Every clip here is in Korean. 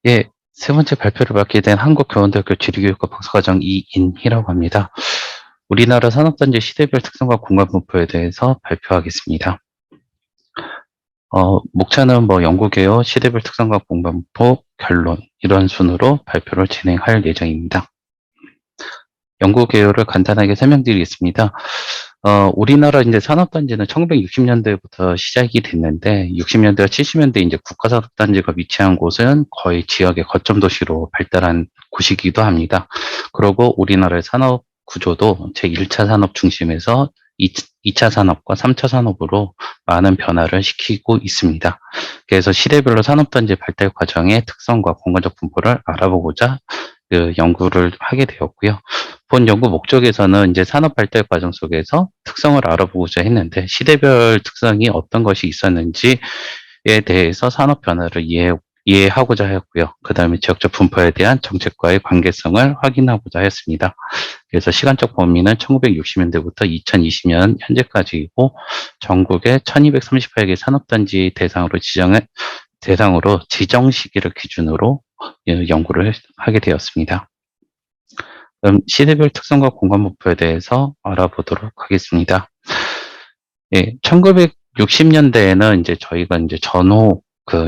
예, 세 번째 발표를 맡게 된 한국교원대학교 지리교육과 박사과정 이인희라고 합니다. 우리나라 산업단지 시대별 특성과 공간 분포에 대해서 발표하겠습니다. 목차는 연구개요, 시대별 특성과 공간 분포, 결론 이런 순으로 발표를 진행할 예정입니다. 연구 개요를 간단하게 설명드리겠습니다. 우리나라 이제 산업단지는 1960년대부터 시작이 됐는데, 60년대와 70년대 이제 국가산업단지가 위치한 곳은 거의 지역의 거점 도시로 발달한 곳이기도 합니다. 그리고 우리나라의 산업 구조도 제1차 산업 중심에서 2차 산업과 3차 산업으로 많은 변화를 시키고 있습니다. 그래서 시대별로 산업단지 발달 과정의 특성과 공간적 분포를 알아보고자 그 연구를 하게 되었고요. 본 연구 목적에서는 이제 산업 발달 과정 속에서 특성을 알아보고자 했는데 시대별 특성이 어떤 것이 있었는지에 대해서 산업 변화를 이해하고자 했고요. 그 다음에 지역적 분포에 대한 정책과의 관계성을 확인하고자 했습니다. 그래서 시간적 범위는 1960년대부터 2020년 현재까지이고 전국의 1238개 산업단지 대상으로 지정 시기를 기준으로 연구를 하게 되었습니다. 그럼 시대별 특성과 공간 분포에 대해서 알아보도록 하겠습니다. 예, 1960년대에는 이제 저희가 이제 전후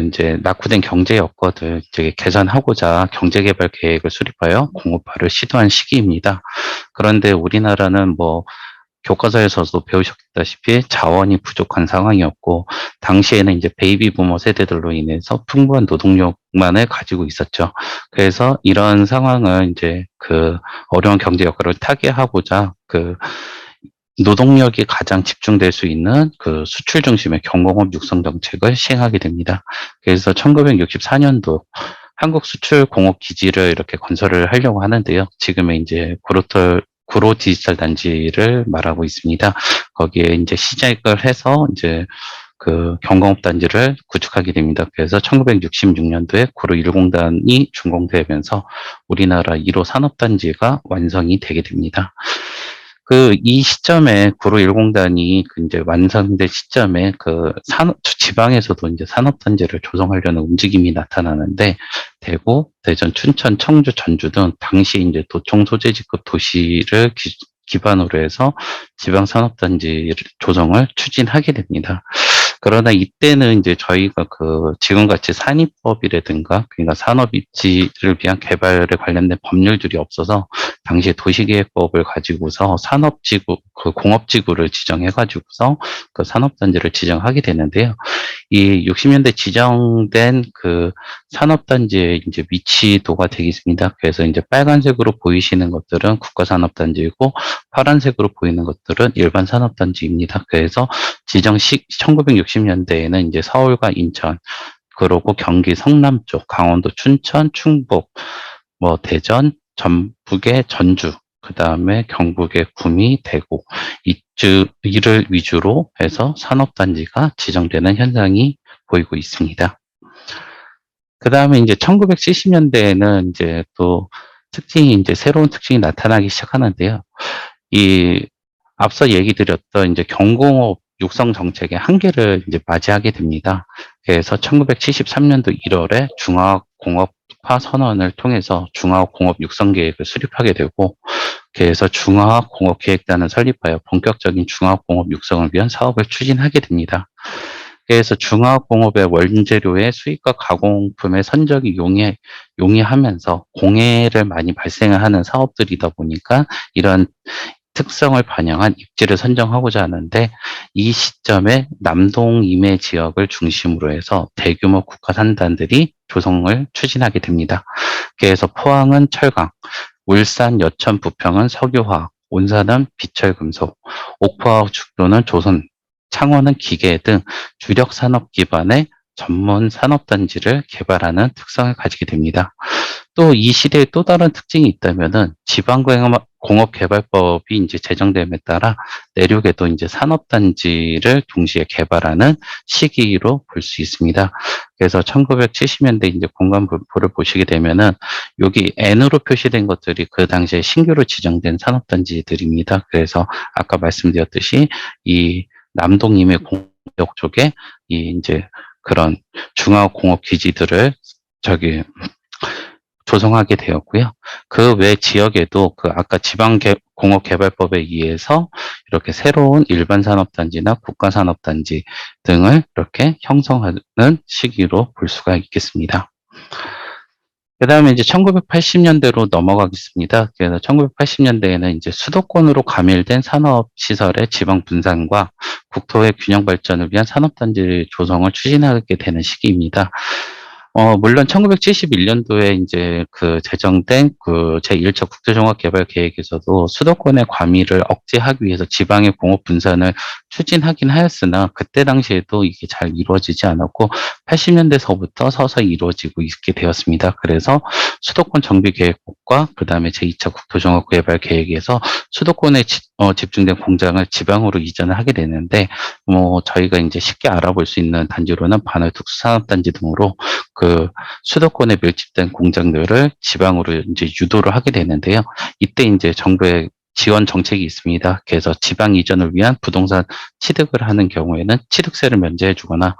이제 낙후된 경제 여건을 이제 개선하고자 경제개발 계획을 수립하여 공업화를 시도한 시기입니다. 그런데 우리나라는 교과서에서도 배우셨다시피 자원이 부족한 상황이었고, 당시에는 이제 베이비 부머 세대들로 인해서 풍부한 노동력만을 가지고 있었죠. 그래서 이런 상황을 이제 어려운 경제 여건을 타개하고자 노동력이 가장 집중될 수 있는 수출 중심의 경공업 육성 정책을 시행하게 됩니다. 그래서 1964년도 한국 수출 공업 기지를 이렇게 건설을 하려고 하는데요. 지금의 이제 구로 디지털 단지를 말하고 있습니다. 거기에 이제 시작을 해서 이제 경공업 단지를 구축하게 됩니다. 그래서 1966년도에 구로 1공단이 준공되면서 우리나라 1호 산업단지가 완성이 되게 됩니다. 이 시점에 구로 1공단이 이제 완성된 시점에 지방에서도 이제 산업단지를 조성하려는 움직임이 나타나는데, 대구, 대전, 춘천, 청주, 전주 등 당시 이제 도청 소재지급 도시를 기반으로 해서 지방 산업단지 조성을 추진하게 됩니다. 그러나 이때는 이제 저희가 지금같이 산입법이라든가 그러니까 산업 입지를 위한 개발에 관련된 법률들이 없어서 당시에 도시계획법을 가지고서 산업지구, 공업지구를 지정해가지고서 산업단지를 지정하게 되는데요. 이 60년대 지정된 산업단지의 이제 위치도가 되겠습니다. 그래서 이제 빨간색으로 보이시는 것들은 국가산업단지이고 파란색으로 보이는 것들은 일반 산업단지입니다. 그래서 지정 1960년대에는 이제 서울과 인천, 그리고 경기 성남 쪽, 강원도 춘천, 충북, 대전, 전북의 전주, 그 다음에 경북의 구미, 대구, 이를 위주로 해서 산업단지가 지정되는 현상이 보이고 있습니다. 그 다음에 이제 1970년대에는 이제 또 새로운 특징이 나타나기 시작하는데요. 앞서 얘기 드렸던 이제 경공업 육성 정책의 한계를 이제 맞이하게 됩니다. 그래서 1973년도 1월에 중화공업화 선언을 통해서 중화공업 육성 계획을 수립하게 되고, 그래서 중화공업기획단을 설립하여 본격적인 중화공업 육성을 위한 사업을 추진하게 됩니다. 그래서 중화공업의 원재료의 수입과 가공품의 선적이 용이하면서 공해를 많이 발생하는 사업들이다 보니까 이런 특성을 반영한 입지를 선정하고자 하는데, 이 시점에 남동 임해 지역을 중심으로 해서 대규모 국가산단들이 조성을 추진하게 됩니다. 그래서 포항은 철강, 울산, 여천, 부평은 석유화학, 온산은 비철금속, 옥포와 죽도는 조선, 창원은 기계 등 주력 산업 기반의 전문 산업단지를 개발하는 특성을 가지게 됩니다. 또 이 시대에 또 다른 특징이 있다면은 지방공업개발법이 이제 제정됨에 따라 내륙에도 이제 산업단지를 동시에 개발하는 시기로 볼 수 있습니다. 그래서 1970년대 이제 공간 분포를 보시게 되면은 여기 N으로 표시된 것들이 그 당시에 신규로 지정된 산업단지들입니다. 그래서 아까 말씀드렸듯이 이 남동 임해 공역 쪽에 이제 그런 중화공업 기지들을 조성하게 되었고요. 그 외 지역에도 그 아까 지방공업개발법에 의해서 이렇게 새로운 일반 산업단지나 국가산업단지 등을 이렇게 형성하는 시기로 볼 수가 있겠습니다. 그 다음에 이제 1980년대로 넘어가겠습니다. 그래서 1980년대에는 이제 수도권으로 가밀된 산업시설의 지방 분산과 국토의 균형 발전을 위한 산업단지 조성을 추진하게 되는 시기입니다. 물론 1971년도에 이제 그 제정된 그 제1차 국토종합개발계획에서도 수도권의 과밀을 억제하기 위해서 지방의 공업 분산을 추진하긴 하였으나 그때 당시에도 이게 잘 이루어지지 않았고 80년대서부터 서서히 이루어지고 있게 되었습니다. 그래서 수도권 정비계획법과 그다음에 제2차 국토종합개발계획에서 수도권에 집중된 공장을 지방으로 이전을 하게 되는데 저희가 이제 쉽게 알아볼 수 있는 단지로는 반월 특수산업단지 등으로 그 수도권에 밀집된 공장들을 지방으로 이제 유도를 하게 되는데요. 이때 이제 정부의 지원 정책이 있습니다. 그래서 지방 이전을 위한 부동산 취득을 하는 경우에는 취득세를 면제해 주거나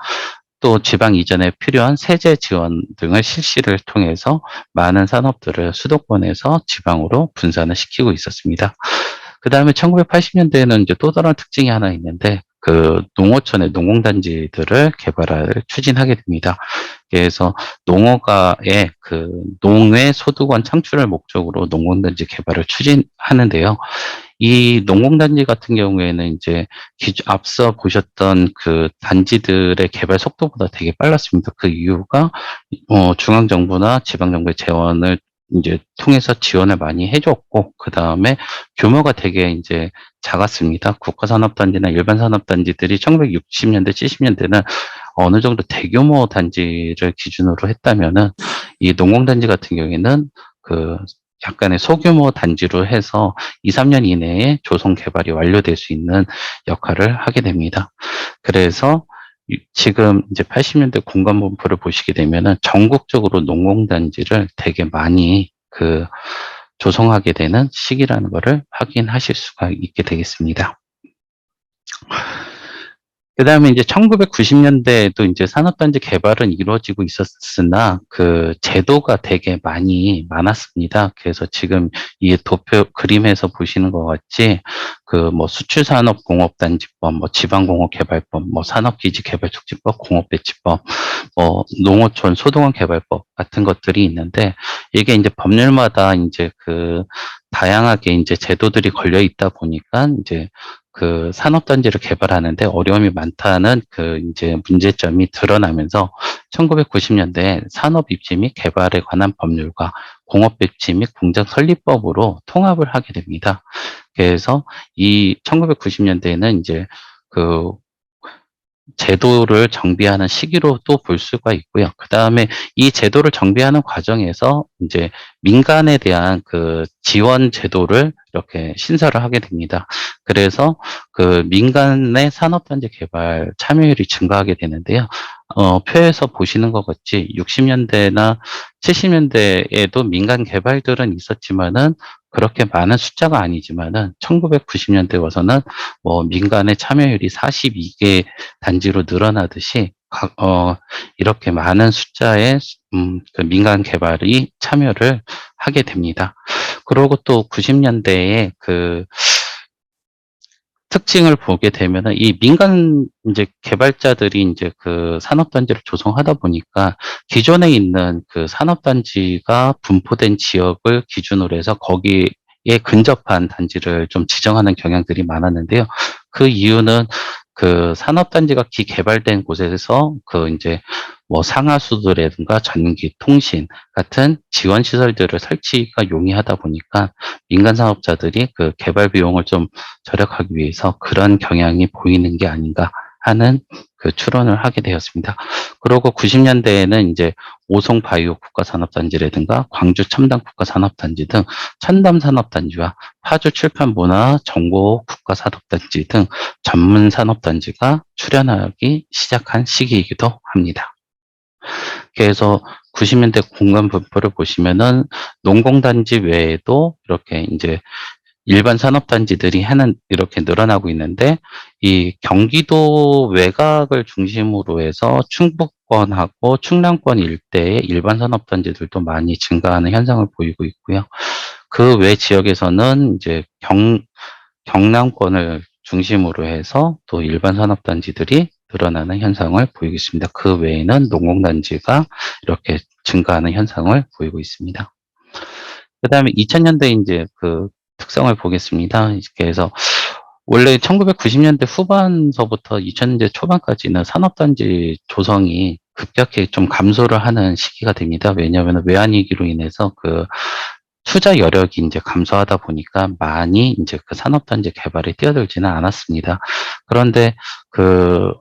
또 지방 이전에 필요한 세제 지원 등을 실시를 통해서 많은 산업들을 수도권에서 지방으로 분산을 시키고 있었습니다. 그 다음에 1980년대에는 이제 또 다른 특징이 하나 있는데 그 농어촌의 농공단지들을 추진하게 됩니다. 그래서 농어가의 그 농외 소득원 창출을 목적으로 농공단지 개발을 추진하는데요. 이 농공단지 같은 경우에는 이제 앞서 보셨던 그 단지들의 개발 속도보다 되게 빨랐습니다. 그 이유가 중앙정부나 지방정부의 재원을 이제 통해서 지원을 많이 해줬고, 그 다음에 규모가 되게 이제 작았습니다. 국가산업단지나 일반 산업단지들이 1960년대, 70년대는 어느 정도 대규모 단지를 기준으로 했다면은 이 농공단지 같은 경우에는 그 약간의 소규모 단지로 해서 2, 3년 이내에 조성 개발이 완료될 수 있는 역할을 하게 됩니다. 그래서 지금 이제 80년대 공간 분포를 보시게 되면은 전국적으로 농공단지를 되게 많이 조성하게 되는 시기라는 것을 확인하실 수가 있게 되겠습니다. 그 다음에 이제 1990년대에도 이제 산업단지 개발은 이루어지고 있었으나 그 제도가 되게 많았습니다. 그래서 지금 이 도표 그림에서 보시는 것 같이 그 뭐 수출산업공업단지법, 뭐 지방공업개발법, 뭐 산업기지개발촉진법, 공업배치법, 뭐 농어촌 소득원 개발법 같은 것들이 있는데 이게 이제 법률마다 이제 그 다양하게 이제 제도들이 걸려 있다 보니까 이제 그 산업단지를 개발하는데 어려움이 많다는 그 이제 문제점이 드러나면서 1990년대에 산업입지 및 개발에 관한 법률과 공업배치 및 공장 설립법으로 통합을 하게 됩니다. 그래서 이 1990년대에는 이제 그 제도를 정비하는 시기로 또 볼 수가 있고요. 그 다음에 이 제도를 정비하는 과정에서 이제 민간에 대한 그 지원 제도를 이렇게 신설을 하게 됩니다. 그래서 그 민간의 산업단지 개발 참여율이 증가하게 되는데요. 표에서 보시는 것 같이 60년대나 70년대에도 민간 개발들은 있었지만은 그렇게 많은 숫자가 아니지만은 1990년대 와서는 뭐 민간의 참여율이 42개 단지로 늘어나듯이 이렇게 많은 숫자의 그 민간 개발이 참여를 하게 됩니다. 그리고 또 90년대에 그 특징을 보게 되면은 이 민간 이제 개발자들이 이제 그 산업단지를 조성하다 보니까 기존에 있는 그 산업단지가 분포된 지역을 기준으로 해서 거기에 근접한 단지를 좀 지정하는 경향들이 많았는데요. 그 이유는 그 산업단지가 개발된 곳에서 그 이제 뭐 상하수도라든가 전기, 통신 같은 지원 시설들을 설치가 용이하다 보니까 민간 사업자들이 그 개발 비용을 좀 절약하기 위해서 그런 경향이 보이는 게 아닌가 하는 그 추론을 하게 되었습니다. 그리고 90년대에는 이제 오송 바이오 국가산업단지라든가 광주 첨단 국가산업단지 등 첨단 산업단지와 파주 출판 문화 정보 국가산업단지 등 전문 산업단지가 출현하기 시작한 시기이기도 합니다. 그래서 90년대 공간 분포를 보시면은 농공단지 외에도 이렇게 이제 일반 산업단지들이 이렇게 늘어나고 있는데, 이 경기도 외곽을 중심으로 해서 충북권하고 충남권 일대의 일반 산업단지들도 많이 증가하는 현상을 보이고 있고요. 그 외 지역에서는 이제 경남권을 중심으로 해서 또 일반 산업단지들이 늘어나는 현상을 보이고 있습니다. 그 외에는 농공단지가 이렇게 증가하는 현상을 보이고 있습니다. 그 다음에 2000년대 이제 그 특성을 보겠습니다. 그래서 원래 1990년대 후반서부터 2000년대 초반까지는 산업단지 조성이 급격히 좀 감소를 하는 시기가 됩니다. 왜냐하면 외환위기로 인해서 그 투자 여력이 이제 감소하다 보니까 많이 이제 그 산업단지 개발에 뛰어들지는 않았습니다. 그런데 그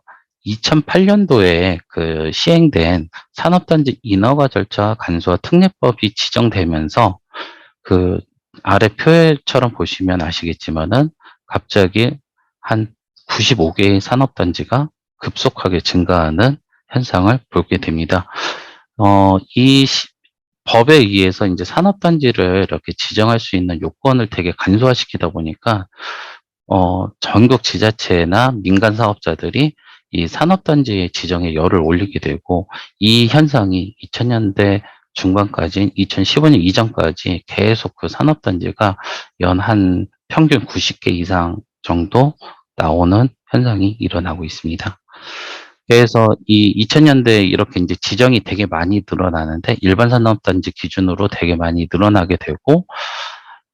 2008년도에 그 시행된 산업단지 인허가 절차 간소화 특례법이 지정되면서 그 아래 표처럼 보시면 아시겠지만은 갑자기 한 95개의 산업단지가 급속하게 증가하는 현상을 보게 됩니다. 이 법에 의해서 이제 산업단지를 이렇게 지정할 수 있는 요건을 되게 간소화시키다 보니까 전국 지자체나 민간 사업자들이 이 산업단지 지정에 열을 올리게 되고, 이 현상이 2000년대 중반까지 2015년 이전까지 계속 그 산업단지가 연 한 평균 90개 이상 정도 나오는 현상이 일어나고 있습니다. 그래서 이 2000년대에 이렇게 이제 지정이 되게 많이 늘어나는데, 일반 산업단지 기준으로 되게 많이 늘어나게 되고,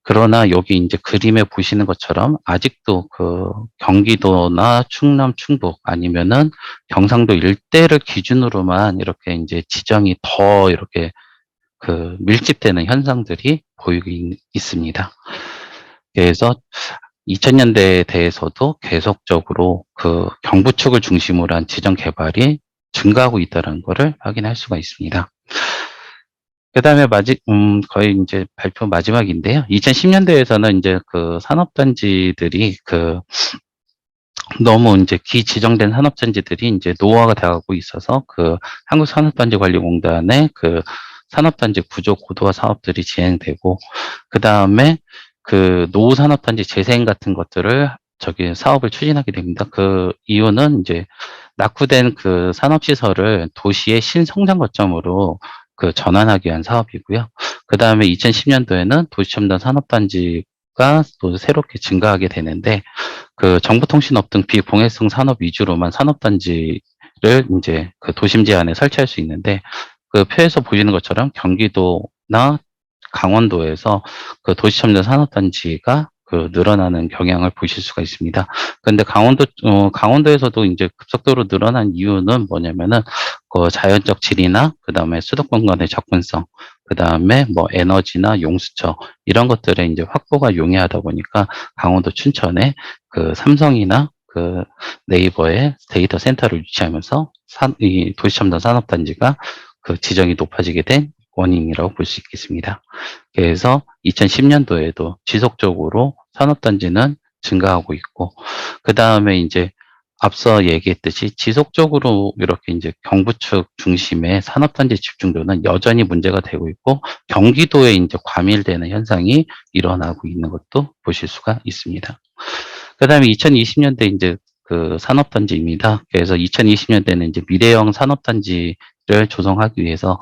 그러나 여기 이제 그림에 보시는 것처럼 아직도 그 경기도나 충남, 충북 아니면은 경상도 일대를 기준으로만 이렇게 이제 지정이 더 이렇게 그 밀집되는 현상들이 보이고 있습니다. 그래서 2000년대에 대해서도 계속적으로 그 경부 축을 중심으로 한 지정 개발이 증가하고 있다는 것을 확인할 수가 있습니다. 그다음에 거의 이제 발표 마지막인데요. 2010년대에서는 이제 그 산업단지들이 너무 이제 기지정된 산업단지들이 이제 노후화가 돼가고 있어서 그 한국산업단지관리공단의 그 산업단지 구조 고도화 사업들이 진행되고, 그다음에 그 노후 산업단지 재생 같은 것들을 사업을 추진하게 됩니다. 그 이유는 이제 낙후된 그 산업시설을 도시의 신성장 거점으로 그 전환하기 위한 사업이고요. 그다음에 2010년도에는 도시첨단 산업단지가 또 새롭게 증가하게 되는데, 그 정보통신업 등 비공해성 산업 위주로만 산업단지를 이제 그 도심지 안에 설치할 수 있는데, 그 표에서 보시는 것처럼 경기도나 강원도에서 그 도시첨단 산업단지가 그 늘어나는 경향을 보실 수가 있습니다. 근데 강원도에서도 이제 급속도로 늘어난 이유는 뭐냐면은 그 자연적 질이나 그다음에 수도권 간의 접근성, 그다음에 뭐 에너지나 용수처 이런 것들의 이제 확보가 용이하다 보니까 강원도 춘천에 그 삼성이나 그 네이버의 데이터 센터를 유치하면서 이 도시첨단 산업단지가 그 지정이 높아지게 된 원인이라고 볼 수 있겠습니다. 그래서 2010년도에도 지속적으로 산업단지는 증가하고 있고, 그 다음에 이제 앞서 얘기했듯이 지속적으로 이렇게 이제 경부축 중심의 산업단지 집중도는 여전히 문제가 되고 있고, 경기도에 이제 과밀되는 현상이 일어나고 있는 것도 보실 수가 있습니다. 그 다음에 2020년대 이제 그 산업단지입니다. 그래서 2020년대는 이제 미래형 산업단지를 조성하기 위해서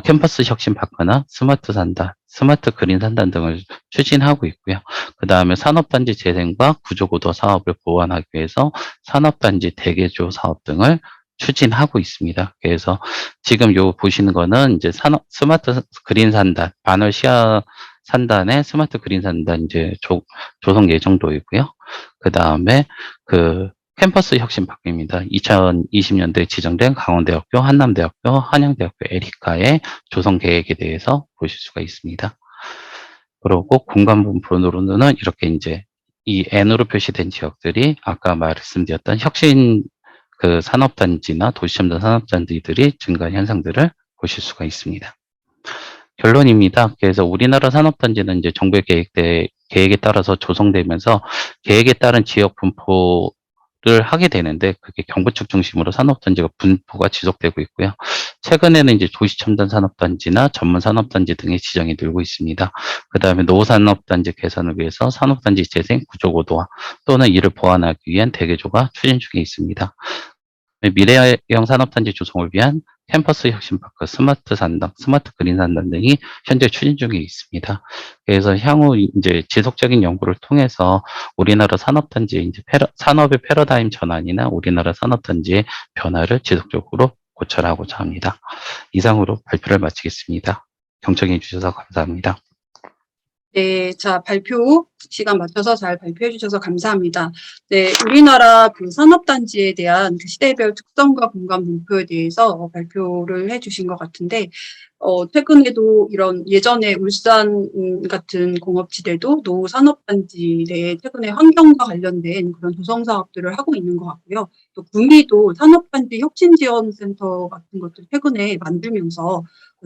캠퍼스 혁신 파크나 스마트 산단, 스마트 그린 산단 등을 추진하고 있고요. 그 다음에 산업단지 재생과 구조고도 사업을 보완하기 위해서 산업단지 대개조 사업 등을 추진하고 있습니다. 그래서 지금 요 보시는 거는 이제 스마트 그린 산단, 반월 시야 산단의 스마트 그린 산단 이제 조성 예정도이고요. 그 다음에 그 캠퍼스 혁신 파크입니다. 2020년도에 지정된 강원대학교, 한남대학교, 한양대학교 에리카의 조성 계획에 대해서 보실 수가 있습니다. 그리고 공간 분포로는 이렇게 이제 이 N으로 표시된 지역들이 아까 말씀드렸던 혁신 그 산업단지나 도시첨단 산업단지들이 증가한 현상들을 보실 수가 있습니다. 결론입니다. 그래서 우리나라 산업단지는 이제 정부의 계획에 따라서 조성되면서 계획에 따른 지역 분포 를 하게 되는데 그게 경부축 중심으로 산업단지가 분포가 지속되고 있고요. 최근에는 이제 도시첨단산업단지나 전문산업단지 등의 지정이 늘고 있습니다. 그 다음에 노후산업단지 개선을 위해서 산업단지 재생 구조고도화 또는 이를 보완하기 위한 대개조가 추진 중에 있습니다. 미래형 산업단지 조성을 위한 캠퍼스 혁신파크, 스마트 산당, 스마트 그린 산당 등이 현재 추진 중에 있습니다. 그래서 향후 이제 지속적인 연구를 통해서 우리나라 산업단지의 이제 산업의 패러다임 전환이나 우리나라 산업단지의 변화를 지속적으로 고찰하고자 합니다. 이상으로 발표를 마치겠습니다. 경청해 주셔서 감사합니다. 네, 자, 발표 시간 맞춰서 잘 발표해 주셔서 감사합니다. 네, 우리나라 그 산업단지에 대한 그 시대별 특성과 공간 분포에 대해서 발표를 해 주신 것 같은데, 최근에도 이런 예전에 울산 같은 공업지대도 노후 산업단지 내에 최근에 환경과 관련된 그런 조성 사업들을 하고 있는 것 같고요. 또 구미도 산업단지 혁신지원센터 같은 것들 최근에 만들면서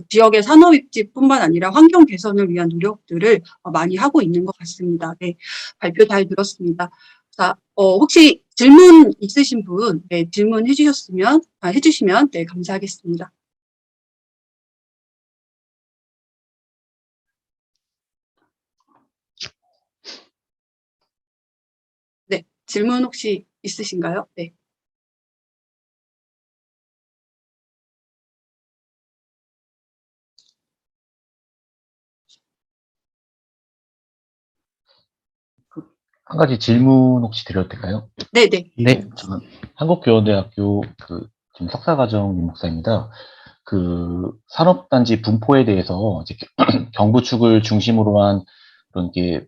지역의 산업 입지뿐만 아니라 환경 개선을 위한 노력들을 많이 하고 있는 것 같습니다. 네, 발표 잘 들었습니다. 자, 혹시 질문 있으신 분, 네, 질문 해주시면, 네, 감사하겠습니다. 네, 질문 혹시 있으신가요? 네. 한 가지 질문 혹시 드려도 될까요? 네네. 네. 저는 한국교원대학교 지금 석사과정 임목사입니다. 산업단지 분포에 대해서 이제 경부축을 중심으로 한 그런 게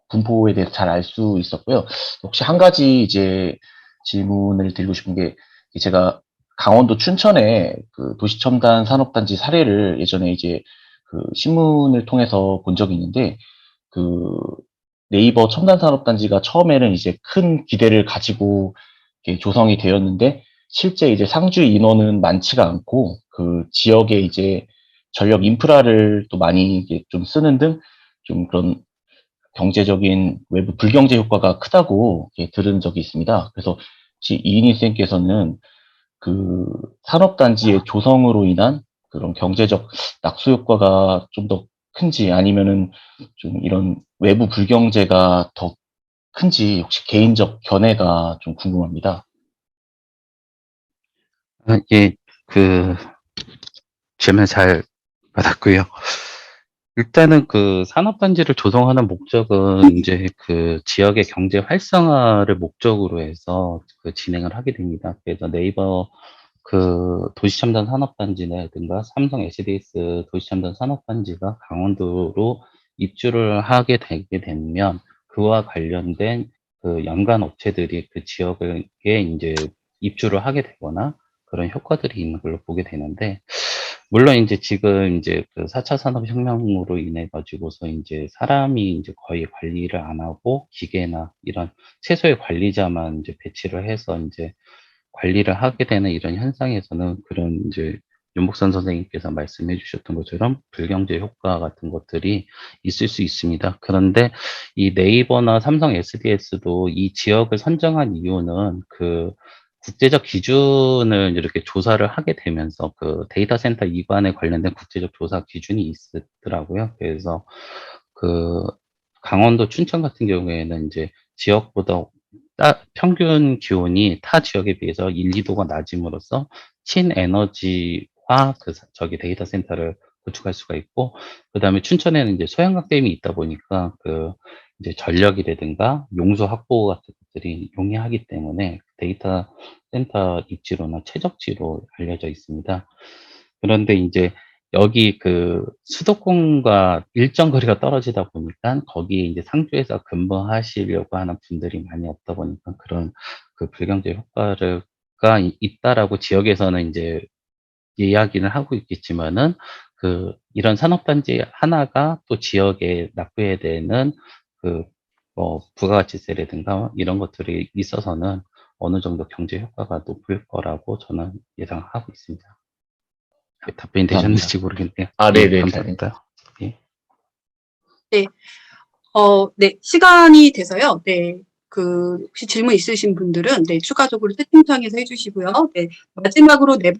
분포에 대해서 잘 알 수 있었고요. 혹시 한 가지 이제 질문을 드리고 싶은 게 제가 강원도 춘천에 도시첨단 산업단지 사례를 예전에 이제 신문을 통해서 본 적이 있는데 네이버 첨단산업단지가 처음에는 이제 큰 기대를 가지고 조성이 되었는데 실제 이제 상주 인원은 많지가 않고 지역에 이제 전력 인프라를 또 많이 이제 좀 쓰는 등 좀 그런 경제적인 외부 불경제 효과가 크다고 들은 적이 있습니다. 그래서 혹시 이인희 쌤께서는 산업단지의 조성으로 인한 그런 경제적 낙수 효과가 좀 더 큰지 아니면은 좀 이런 외부 불경제가 더 큰지 혹시 개인적 견해가 좀 궁금합니다. 예, 질문 잘 받았고요. 일단은 산업단지를 조성하는 목적은 이제 지역의 경제 활성화를 목적으로 해서 진행을 하게 됩니다. 그래서 네이버 도시첨단 산업단지라든가 삼성 SDS 도시첨단 산업단지가 강원도로 입주를 하게 되게 되면 그와 관련된 연관 업체들이 그 지역에 이제 입주를 하게 되거나 그런 효과들이 있는 걸로 보게 되는데, 물론 이제 지금 이제 4차 산업혁명으로 인해 가지고서 이제 사람이 이제 거의 관리를 안 하고 기계나 이런 최소의 관리자만 이제 배치를 해서 이제 관리를 하게 되는 이런 현상에서는 그런 이제 윤복선 선생님께서 말씀해 주셨던 것처럼 불경제 효과 같은 것들이 있을 수 있습니다. 그런데 이 네이버나 삼성 SDS도 이 지역을 선정한 이유는 국제적 기준을 이렇게 조사를 하게 되면서 데이터 센터 이관에 관련된 국제적 조사 기준이 있더라고요. 그래서 그 강원도 춘천 같은 경우에는 이제 지역보다 평균 기온이 타 지역에 비해서 1, 2도가 낮음으로써 친에너지화 저기 데이터 센터를 구축할 수가 있고, 그 다음에 춘천에는 이제 소양강댐이 있다 보니까 이제 전력이라든가 용수 확보 같은 것들이 용이하기 때문에 데이터 센터 입지로나 최적지로 알려져 있습니다. 그런데 이제 여기 수도권과 일정 거리가 떨어지다 보니까 거기에 이제 상주에서 근무하시려고 하는 분들이 많이 없다 보니까 그런 불경제 효과가 있다라고 지역에서는 이제 이야기는 하고 있겠지만은 이런 산업단지 하나가 또 지역에 납부해야 되는 부가가치세라든가 이런 것들이 있어서는 어느 정도 경제 효과가 높을 거라고 저는 예상하고 있습니다. 답변이 감사합니다. 되셨는지 모르겠네요. 아, 예, 네네. 감사합니다. 예. 네, 네, 시간이 돼서요. 네, 혹시 질문 있으신 분들은, 네, 추가적으로 채팅창에서 해주시고요. 네, 마지막으로 네